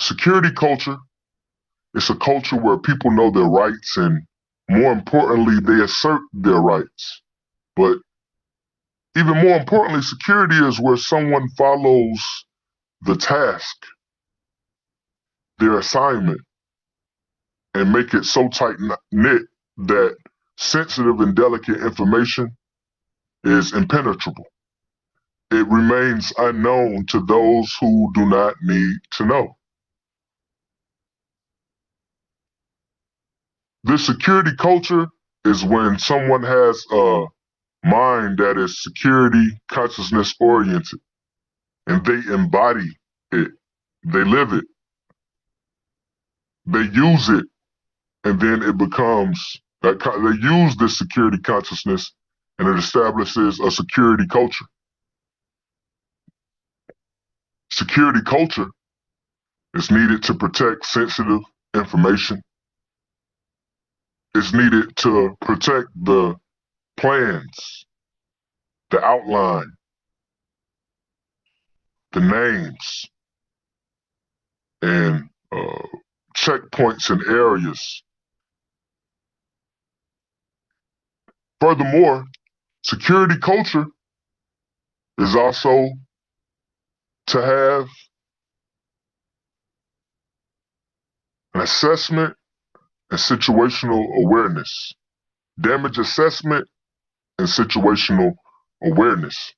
Security culture is a culture where people know their rights and, more importantly, they assert their rights. But even more importantly, security is where someone follows the task, their assignment, and make it so tight knit that sensitive and delicate information is impenetrable. It remains unknown to those who do not need to know. The security culture is when someone has a mind that is security consciousness oriented and they embody it, they live it, they use it, and then it becomes, they use this security consciousness and it establishes a security culture. Security culture is needed to protect sensitive information. It's needed to protect the plans, the outline, the names, and checkpoints and areas. Furthermore, security culture is also to have an assessment and situational awareness, damage assessment and situational awareness.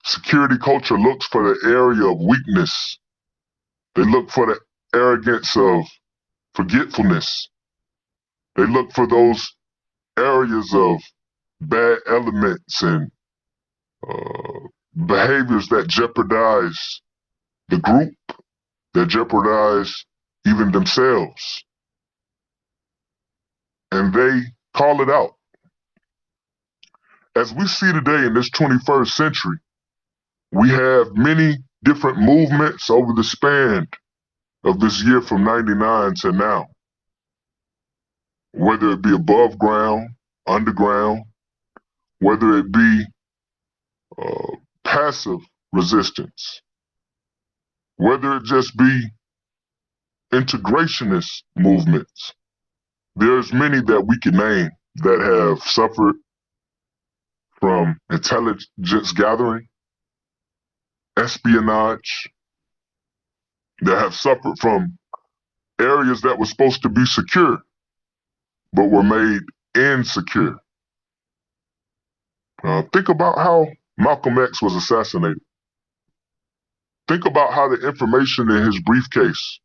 Security culture looks for the area of weakness. They look for the arrogance of forgetfulness. They look for those areas of bad elements and behaviors that jeopardize the group, that jeopardize even themselves. And they call it out. As we see today in this 21st century, we have many different movements over the span of this year from 99 to now, whether it be above ground, underground, whether it be passive resistance, whether it just be integrationist movements. There's many that we can name that have suffered from intelligence gathering, espionage, that have suffered from areas that were supposed to be secure, but were made insecure. Think about how Malcolm X was assassinated. Think about how the information in his briefcase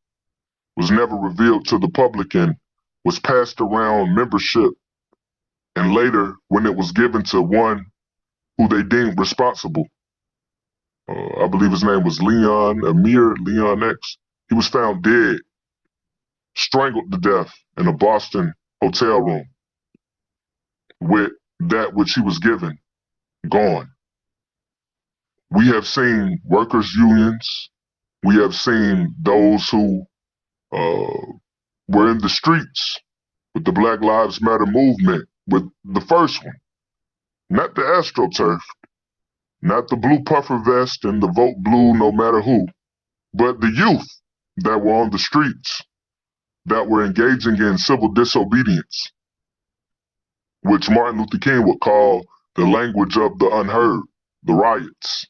was never revealed to the public and was passed around membership. And later, when it was given to one who they deemed responsible, I believe his name was Leon X, he was found dead, strangled to death in a Boston hotel room with that which he was given gone. We have seen workers' unions. We have seen those who were in the streets with the Black Lives Matter movement, with the first one, not the AstroTurf, not the blue puffer vest and the vote blue no matter who, but the youth that were on the streets, that were engaging in civil disobedience, which Martin Luther King would call the language of the unheard, the riots.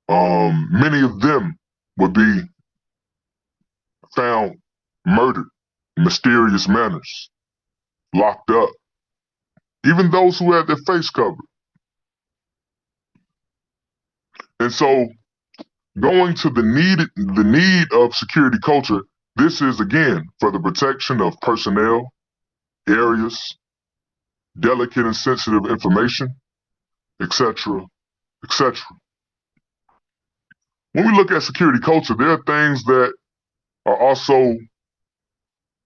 Many of them would be found murdered in mysterious manners, locked up, even those who had their face covered. And so going to the need of security culture, this is again for the protection of personnel, areas, delicate and sensitive information, etc., etc. When we look at security culture, there are things that are also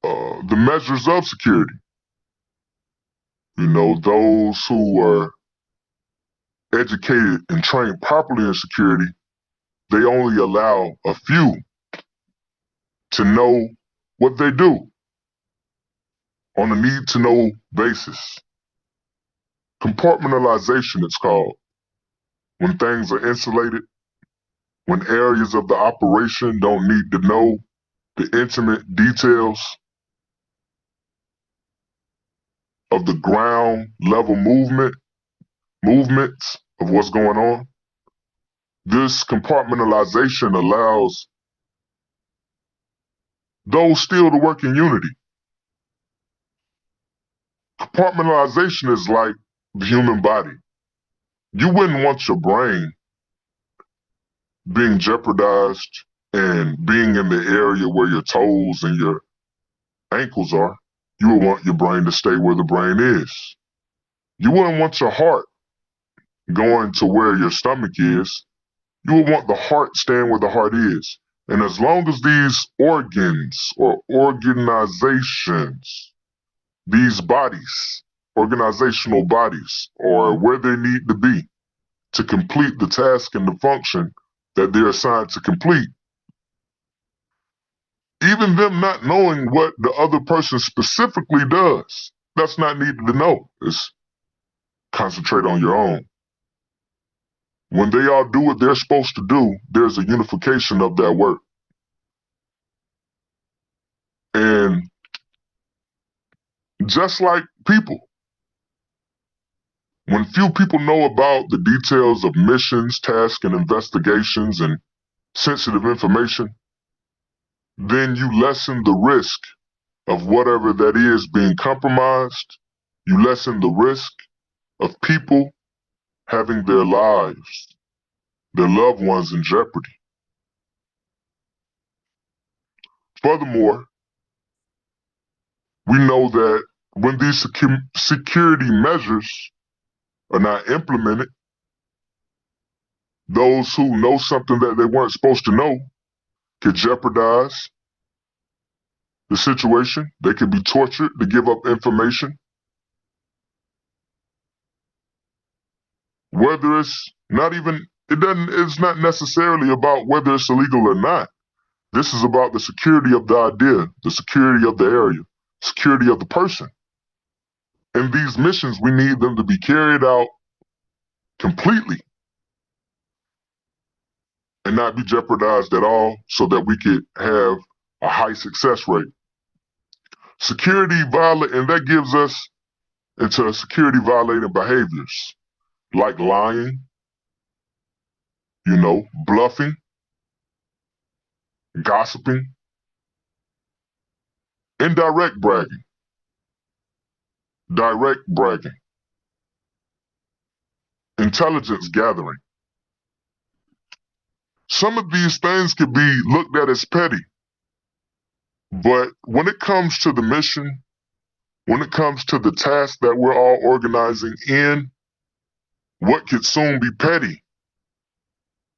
the measures of security. You know, those who are educated and trained properly in security, they only allow a few to know what they do on a need-to-know basis. Compartmentalization, it's called, when things are insulated when areas of the operation don't need to know the intimate details of the ground level movements of what's going on. This compartmentalization allows those still to work in unity. Compartmentalization is like the human body. You wouldn't want your brain being jeopardized and being in the area where your toes and your ankles are. You would want your brain to stay where the brain is. You wouldn't want your heart going to where your stomach is. You would want the heart staying where the heart is. And as long as these organs or organizations, these bodies, organizational bodies, are where they need to be to complete the task and the function that they're assigned to complete, even them not knowing what the other person specifically does, that's not needed to know. It's concentrate on your own. When they all do what they're supposed to do, there's a unification of that work. And just like people, when few people know about the details of missions, tasks, and investigations and sensitive information, then you lessen the risk of whatever that is being compromised. You lessen the risk of people having their lives, their loved ones in jeopardy. Furthermore, we know that when these security measures are not implemented, those who know something that they weren't supposed to know could jeopardize the situation. They could be tortured to give up information. Whether it's not even, it's not necessarily about whether it's illegal or not. This is about the security of the idea, the security of the area, security of the person. In these missions, we need them to be carried out completely and not be jeopardized at all so that we could have a high success rate. And that gives us into security violating behaviors like lying, bluffing, gossiping, indirect bragging, direct bragging, intelligence gathering. Some of these things could be looked at as petty, but when it comes to the mission, when it comes to the task that we're all organizing in, what could soon be petty,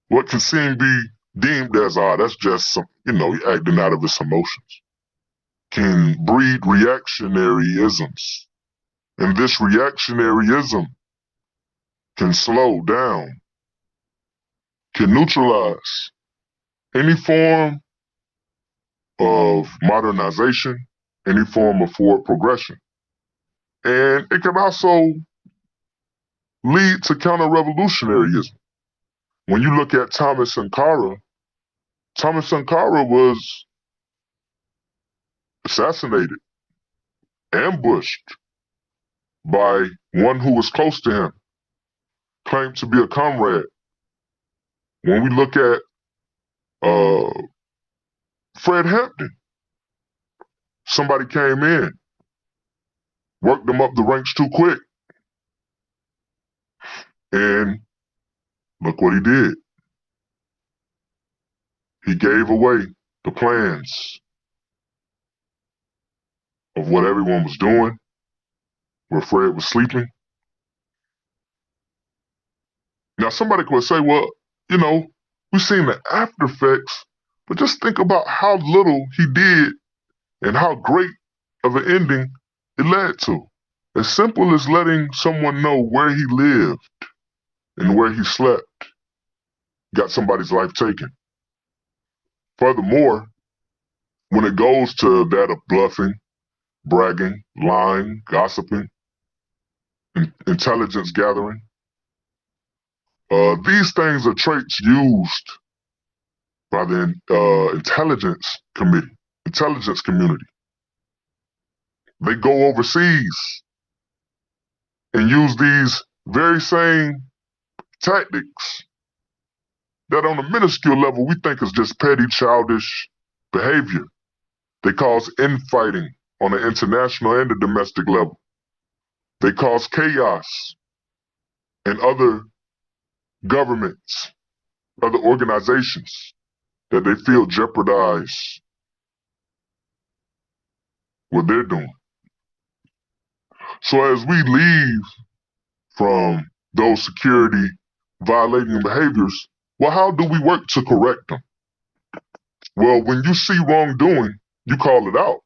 what can soon be deemed as, that's just some, acting out of his emotions, can breed reactionaryisms. And this reactionaryism can slow down, can neutralize any form of modernization, any form of forward progression. And it can also lead to counter-revolutionaryism. When you look at Thomas Sankara was assassinated, ambushed by one who was close to him, claimed to be a comrade. When we look at Fred Hampton, somebody came in, worked them up the ranks too quick, and look what he did. He gave away the plans of what everyone was doing, where Fred was sleeping. Now, somebody could say, well, we've seen the after effects, but just think about how little he did and how great of an ending it led to. As simple as letting someone know where he lived and where he slept got somebody's life taken. Furthermore, when it goes to that of bluffing, bragging, lying, gossiping, intelligence gathering, these things are traits used by the intelligence community. They go overseas and use these very same tactics that on a minuscule level we think is just petty, childish behavior. They cause infighting on an international and a domestic level. They cause chaos in other governments, other organizations that they feel jeopardize what they're doing. So as we leave from those security violating behaviors, well, how do we work to correct them? Well, when you see wrongdoing, you call it out.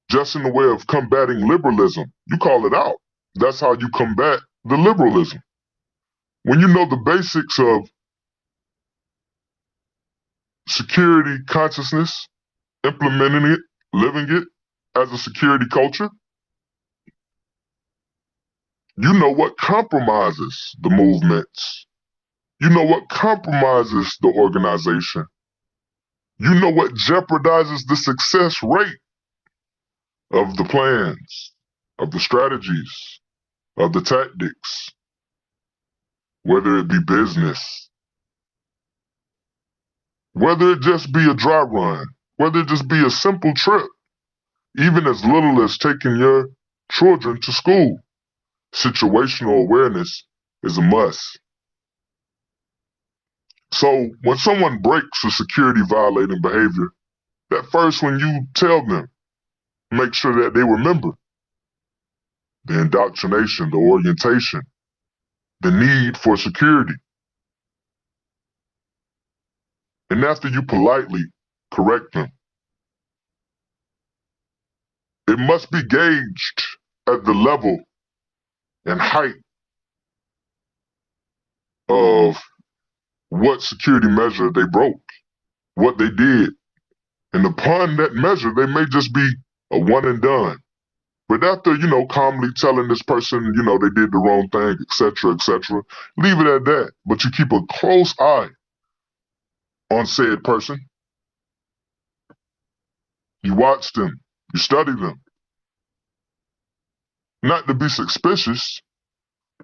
Just in the way of combating liberalism, you call it out. That's how you combat the liberalism. When you know the basics of security consciousness, implementing it, living it as a security culture, you know what compromises the movements. You know what compromises the organization. You know what jeopardizes the success rate of the plans, of the strategies, of the tactics, whether it be business, whether it just be a dry run, whether it just be a simple trip, even as little as taking your children to school. Situational awareness is a must. So when someone breaks a security violating behavior, at first when you tell them, make sure that they remember the indoctrination, the orientation, the need for security. And after you politely correct them, it must be gauged at the level and height of what security measure they broke, what they did. And upon that measure, they may just be a one and done. But after, calmly telling this person, they did the wrong thing, etc., leave it at that. But you keep a close eye on said person. You watch them, you study them. Not to be suspicious,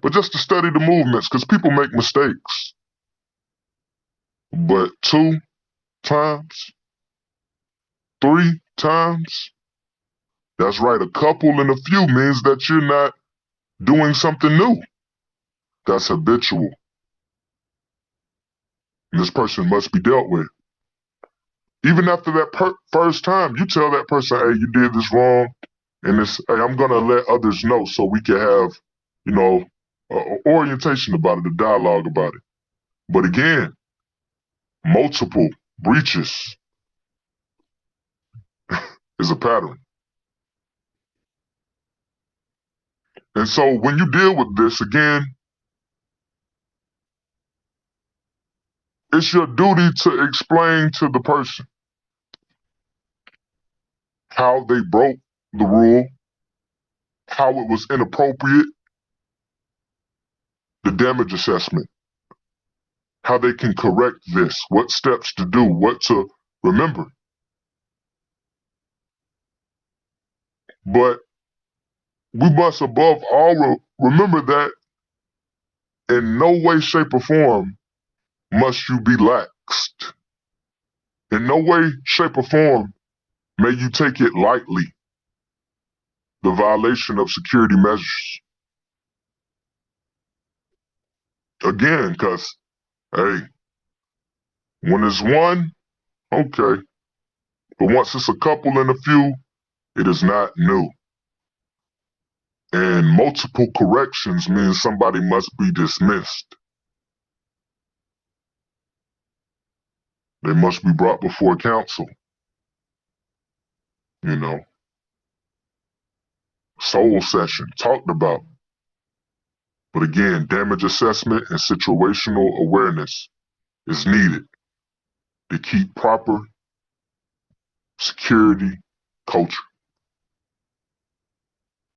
but just to study the movements, because people make mistakes. But 2 times, 3 times, that's right, a couple and a few means that you're not doing something new. That's habitual. And this person must be dealt with. Even after that first time, you tell that person, hey, you did this wrong, and hey, I'm going to let others know so we can have, orientation about it, a dialogue about it. But again, multiple breaches is a pattern. And so when you deal with this, again, it's your duty to explain to the person how they broke the rule, how it was inappropriate, the damage assessment, how they can correct this, what steps to do, what to remember. But we must above all remember that in no way, shape, or form must you be laxed. In no way, shape, or form may you take it lightly, the violation of security measures. Again, because, hey, when it's one, okay. But once it's a couple and a few, it is not new. And multiple corrections means somebody must be dismissed. They must be brought before council. Soul session, talked about. But again, damage assessment and situational awareness is needed to keep proper security culture.